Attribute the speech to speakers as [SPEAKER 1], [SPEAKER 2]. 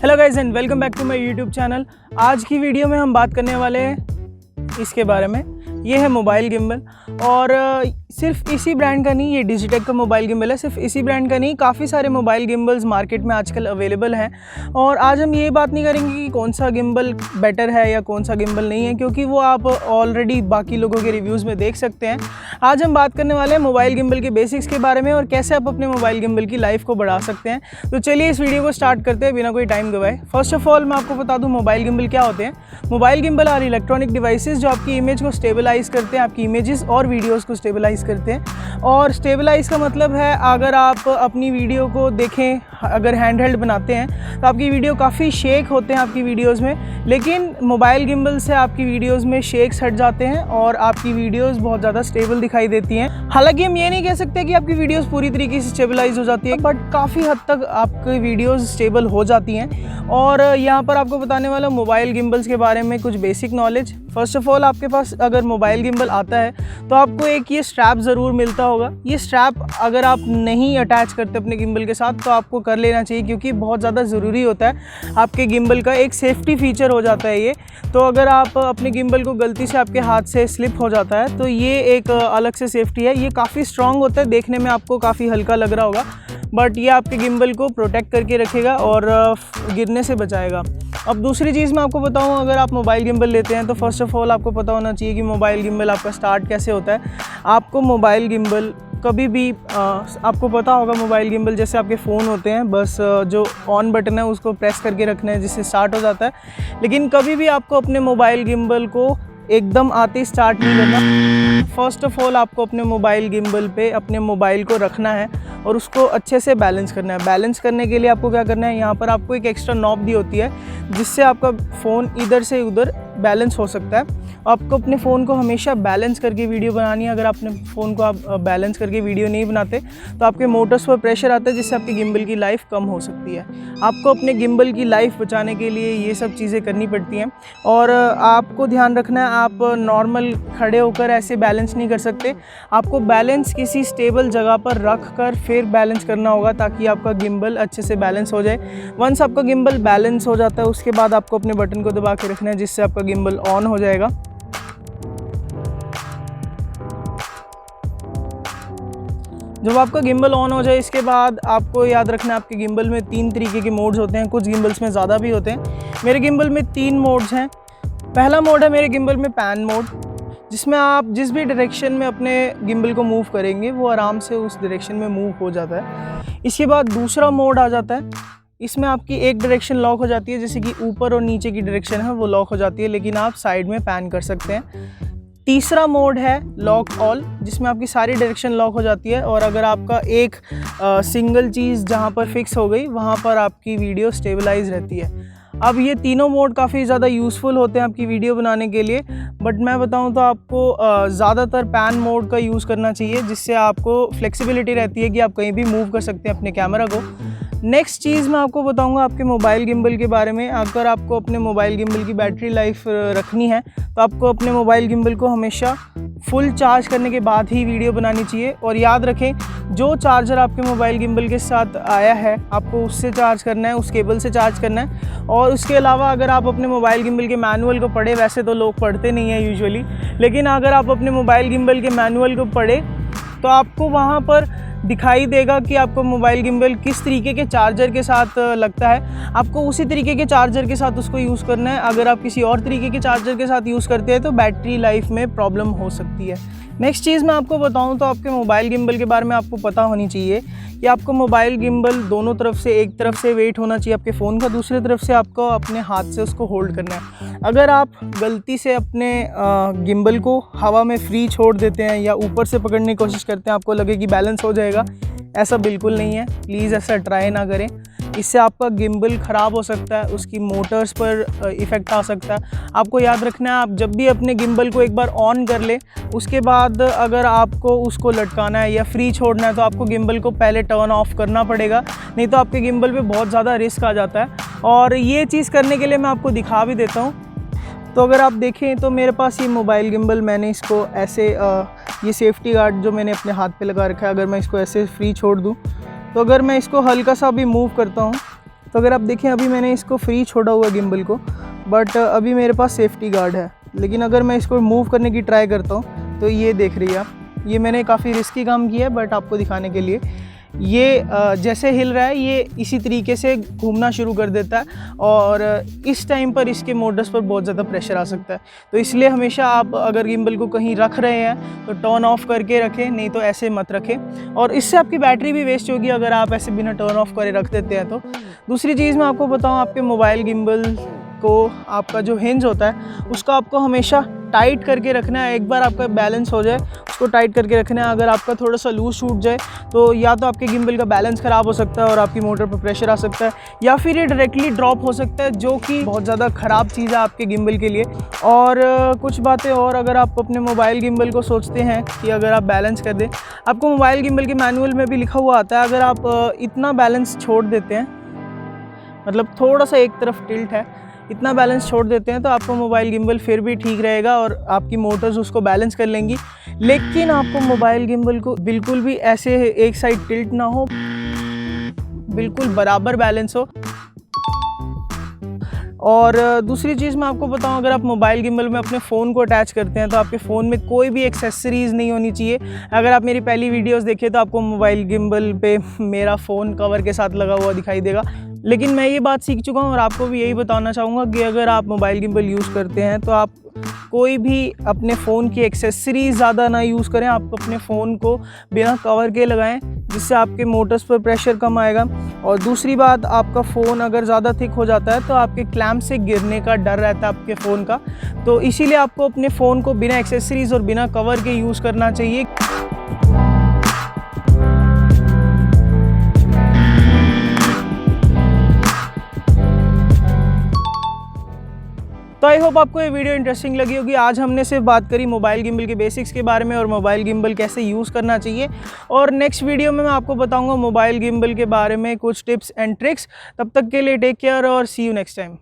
[SPEAKER 1] Hello guys and welcome back to my YouTube channel. आज की video में हम बात करने वाले हैं इसके बारे में। ये है मोबाइल गिम्बल और सिर्फ इसी ब्रांड का नहीं, ये डिजिटेक का मोबाइल गिम्बल है। सिर्फ इसी ब्रांड का नहीं, काफ़ी सारे मोबाइल गिम्बल्स मार्केट में आजकल अवेलेबल हैं। और आज हम ये बात नहीं करेंगे कि कौन सा गिम्बल बेटर है या कौन सा गिम्बल नहीं है, क्योंकि वो आप ऑलरेडी बाकी लोगों के रिव्यूज़ में देख सकते हैं। आज हम बात करने वाले हैं मोबाइल गिम्बल के बेसिक्स के बारे में और कैसे आप अपने मोबाइल गिम्बल की लाइफ को बढ़ा सकते हैं। तो चलिए इस वीडियो को स्टार्ट करते हैं बिना कोई टाइम गवाए। फर्स्ट ऑफ ऑल मैं आपको बता दूँ मोबाइल गिम्बल क्या होते हैं। Mobile gimbal are electronic devices जो आपकी इमेज को स्टेबलाइज करते हैं, आपकी इमेजेस और वीडियोस को स्टेबलाइज करते हैं। और स्टेबलाइज का मतलब है अगर आप अपनी वीडियो को देखें, अगर हैंडहेल्ड बनाते हैं तो आपकी वीडियो काफ़ी शेक होते हैं आपकी वीडियोस में, लेकिन मोबाइल गिम्बल से आपकी वीडियोस में शेक्स हट जाते हैं और आपकी वीडियोस बहुत ज़्यादा स्टेबल दिखाई देती हैं। हालांकि हम ये नहीं कह सकते कि आपकी वीडियोस पूरी तरीके से स्टेबलाइज हो जाती है, बट काफ़ी हद तक आपकी वीडियोस स्टेबल हो जाती हैं। और यहाँ पर आपको बताने वाला मोबाइल गिम्बल्स के बारे में कुछ basic knowledge. First of all आपके पास अगर मोबाइल गिम्बल आता है तो आपको एक ये स्ट्रैप ज़रूर मिलता होगा। ये स्ट्रैप अगर आप नहीं अटैच करते अपने गिम्बल के साथ तो आपको कर लेना चाहिए, क्योंकि बहुत ज़्यादा ज़रूरी होता है। आपके गिम्बल का एक सेफ्टी फीचर हो जाता है ये। तो अगर आप अपने गिम्बल को गलती से आपके हाथ से स्लिप हो जाता है तो ये एक अलग से सेफ्टी है। ये काफ़ी स्ट्रॉन्ग होता है, देखने में आपको काफ़ी हल्का लग रहा होगा, बट ये आपके गिम्बल को प्रोटेक्ट करके रखेगा और गिरने से बचाएगा। अब दूसरी चीज़ मैं आपको बताऊं, अगर आप मोबाइल गिम्बल लेते हैं तो फर्स्ट ऑफ ऑल आपको पता होना चाहिए कि मोबाइल गिम्बल आपका स्टार्ट कैसे होता है। आपको मोबाइल गिम्बल कभी भी आपको पता होगा मोबाइल गिम्बल जैसे आपके फ़ोन होते हैं, बस जो ऑन बटन है उसको प्रेस करके रखना है जिससे स्टार्ट हो जाता है। लेकिन कभी भी आपको अपने मोबाइल गिम्बल को एकदम आते ही स्टार्ट नहीं करना। फर्स्ट ऑफ ऑल आपको अपने मोबाइल गिम्बल पे अपने मोबाइल को रखना है और उसको अच्छे से बैलेंस करना है। बैलेंस करने के लिए आपको क्या करना है, यहाँ पर आपको एक एक्स्ट्रा नॉब दी होती है जिससे आपका फ़ोन इधर से उधर बैलेंस हो सकता है। आपको अपने फ़ोन को हमेशा बैलेंस करके वीडियो बनानी है। अगर अपने फ़ोन को आप बैलेंस करके वीडियो नहीं बनाते तो आपके मोटर्स पर प्रेशर आता है, जिससे आपकी गिम्बल की लाइफ कम हो सकती है। आपको अपने गिम्बल की लाइफ बचाने के लिए ये सब चीज़ें करनी पड़ती हैं। और आपको ध्यान रखना है, आप नॉर्मल खड़े होकर ऐसे बैलेंस नहीं कर सकते। आपको बैलेंस किसी स्टेबल जगह पर रख कर फिर बैलेंस करना होगा, ताकि आपका गिम्बल अच्छे से बैलेंस हो जाए। वंस आपका गिम्बल बैलेंस हो जाता है उसके बाद आपको अपने बटन को दबा के रखना है, जिससे आपका गिम्बल ऑन हो जाएगा। जब आपका गिम्बल ऑन हो जाए इसके बाद आपको याद रखना है आपके गिम्बल में 3 तरीके के मोड्स होते हैं। कुछ गिम्बल्स में ज़्यादा भी होते हैं। मेरे गिम्बल में 3 मोड्स हैं। पहला मोड है मेरे गिम्बल में पैन मोड, जिसमें आप जिस भी डायरेक्शन में अपने गिम्बल को मूव करेंगे वो आराम से उस डायरेक्शन में मूव हो जाता है। इसके बाद दूसरा मोड आ जाता है, इसमें आपकी एक डायरेक्शन लॉक हो जाती है, जैसे कि ऊपर और नीचे की डायरेक्शन है वो लॉक हो जाती है, लेकिन आप साइड में पैन कर सकते हैं। तीसरा मोड है लॉक ऑल, जिसमें आपकी सारी डायरेक्शन लॉक हो जाती है और अगर आपका एक सिंगल चीज़ जहाँ पर फिक्स हो गई वहाँ पर आपकी वीडियो स्टेबलाइज रहती है। अब ये तीनों मोड काफ़ी ज़्यादा यूज़फुल होते हैं आपकी वीडियो बनाने के लिए, बट मैं बताऊं तो आपको ज़्यादातर पैन मोड का यूज़ करना चाहिए, जिससे आपको फ्लेक्सिबिलिटी रहती है कि आप कहीं भी मूव कर सकते हैं अपने कैमरा को। नेक्स्ट चीज़ मैं आपको बताऊंगा आपके मोबाइल गिम्बल के बारे में। अगर आपको अपने मोबाइल गिम्बल की बैटरी लाइफ रखनी है तो आपको अपने मोबाइल गिम्बल को हमेशा फुल चार्ज करने के बाद ही वीडियो बनानी चाहिए। और याद रखें, जो चार्जर आपके मोबाइल गिम्बल के साथ आया है आपको उससे चार्ज करना है, उस केबल से चार्ज करना है। और उसके अलावा अगर आप अपने मोबाइल गिम्बल के मैनुअल को पढ़े, वैसे तो लोग पढ़ते नहीं हैं यूजुअली, लेकिन अगर आप अपने मोबाइल गिम्बल के मैनुअल को पढ़े तो आपको वहाँ पर दिखाई देगा कि आपको मोबाइल गिम्बल किस तरीके के चार्जर के साथ लगता है। आपको उसी तरीके के चार्जर के साथ उसको यूज़ करना है। अगर आप किसी और तरीके के चार्जर के साथ यूज़ करते हैं तो बैटरी लाइफ में प्रॉब्लम हो सकती है। नेक्स्ट चीज़ मैं आपको बताऊं तो आपके मोबाइल गिम्बल के बारे में आपको पता होनी चाहिए कि आपको मोबाइल गिम्बल दोनों तरफ से, एक तरफ से वेट होना चाहिए आपके फ़ोन का, दूसरी तरफ से आपको अपने हाथ से उसको होल्ड करना है। अगर आप गलती से अपने गिम्बल को हवा में फ्री छोड़ देते हैं या ऊपर से पकड़ने की कोशिश करते हैं, आपको लगे कि बैलेंस हो जाएगा, ऐसा बिल्कुल नहीं है। प्लीज़ ऐसा ट्राई ना करें, इससे आपका गिम्बल ख़राब हो सकता है, उसकी मोटर्स पर इफ़ेक्ट आ सकता है। आपको याद रखना है, आप जब भी अपने गिम्बल को एक बार ऑन कर ले उसके बाद अगर आपको उसको लटकाना है या फ्री छोड़ना है तो आपको गिम्बल को पहले टर्न ऑफ करना पड़ेगा, नहीं तो आपके गिम्बल पे बहुत ज़्यादा रिस्क आ जाता है। और ये चीज़ करने के लिए मैं आपको दिखा भी देता हूँ। तो अगर आप देखें तो मेरे पास ये मोबाइल गिम्बल, मैंने इसको ऐसे ये सेफ्टी गार्ड जो मैंने अपने हाथ पे लगा रखा है, अगर मैं इसको ऐसे फ्री छोड़ दूँ तो अगर मैं इसको हल्का सा भी मूव करता हूँ तो अगर आप देखें अभी मैंने इसको फ्री छोड़ा हुआ गिम्बल को, बट अभी मेरे पास सेफ्टी गार्ड है। लेकिन अगर मैं इसको मूव करने की ट्राई करता हूँ तो ये देख रही है आप, ये मैंने काफ़ी रिस्की काम किया है बट आपको दिखाने के लिए। ये जैसे हिल रहा है ये इसी तरीके से घूमना शुरू कर देता है और इस टाइम पर इसके मोटर्स पर बहुत ज़्यादा प्रेशर आ सकता है। तो इसलिए हमेशा आप अगर गिम्बल को कहीं रख रहे हैं तो टर्न ऑफ करके रखें, नहीं तो ऐसे मत रखें। और इससे आपकी बैटरी भी वेस्ट होगी अगर आप ऐसे बिना टर्न ऑफ करे रख देते हैं तो। दूसरी चीज़ मैं आपको बताऊँ, आपके मोबाइल गिम्बल को आपका जो हिंज होता है उसको आपको हमेशा टाइट करके रखना है। एक बार आपका बैलेंस हो जाए उसको टाइट करके रखना है। अगर आपका थोड़ा सा लूज छूट जाए तो या तो आपके गिम्बल का बैलेंस ख़राब हो सकता है और आपकी मोटर पर प्रेशर आ सकता है, या फिर ये डायरेक्टली ड्रॉप हो सकता है, जो कि बहुत ज़्यादा ख़राब चीज़ है आपके गिम्बल के लिए। और कुछ बातें और, अगर आप अपने मोबाइल गिम्बल को सोचते हैं कि अगर आप बैलेंस कर दें, आपको मोबाइल गिम्बल के मैनुअल में भी लिखा हुआ आता है, अगर आप इतना बैलेंस छोड़ देते हैं, मतलब थोड़ा सा एक तरफ टिल्ट है, इतना बैलेंस छोड़ देते हैं तो आपका मोबाइल गिम्बल फिर भी ठीक रहेगा और आपकी मोटर्स उसको बैलेंस कर लेंगी। लेकिन आपको मोबाइल गिम्बल को बिल्कुल भी ऐसे एक साइड टिल्ट ना हो, बिल्कुल बराबर बैलेंस हो। और दूसरी चीज़ मैं आपको बताऊं, अगर आप मोबाइल गिम्बल में अपने फ़ोन को अटैच करते हैं तो आपके फ़ोन में कोई भी एक्सेसरीज़ नहीं होनी चाहिए। अगर आप मेरी पहली वीडियोस देखें तो आपको मोबाइल गिम्बल पे मेरा फ़ोन कवर के साथ लगा हुआ दिखाई देगा। लेकिन मैं ये बात सीख चुका हूँ और आपको भी यही बताना चाहूँगा कि अगर आप मोबाइल गिम्बल यूज़ करते हैं तो आप कोई भी अपने फ़ोन की एक्सेसरीज ज़्यादा ना यूज़ करें। आप अपने फ़ोन को बिना कवर के लगाएं, जिससे आपके मोटर्स पर प्रेशर कम आएगा। और दूसरी बात, आपका फ़ोन अगर ज़्यादा थिक हो जाता है तो आपके क्लैम्प से गिरने का डर रहता है आपके फ़ोन का। तो इसीलिए आपको अपने फ़ोन को बिना एक्सेसरीज और बिना कवर के यूज़ करना चाहिए। तो आई होप आपको ये वीडियो इंटरेस्टिंग लगी होगी। आज हमने सिर्फ बात करी मोबाइल गिम्बल के बेसिक्स के बारे में और मोबाइल गिम्बल कैसे यूज़ करना चाहिए। और नेक्स्ट वीडियो में मैं आपको बताऊंगा मोबाइल गिम्बल के बारे में कुछ टिप्स एंड ट्रिक्स। तब तक के लिए टेक केयर और सी यू नेक्स्ट टाइम।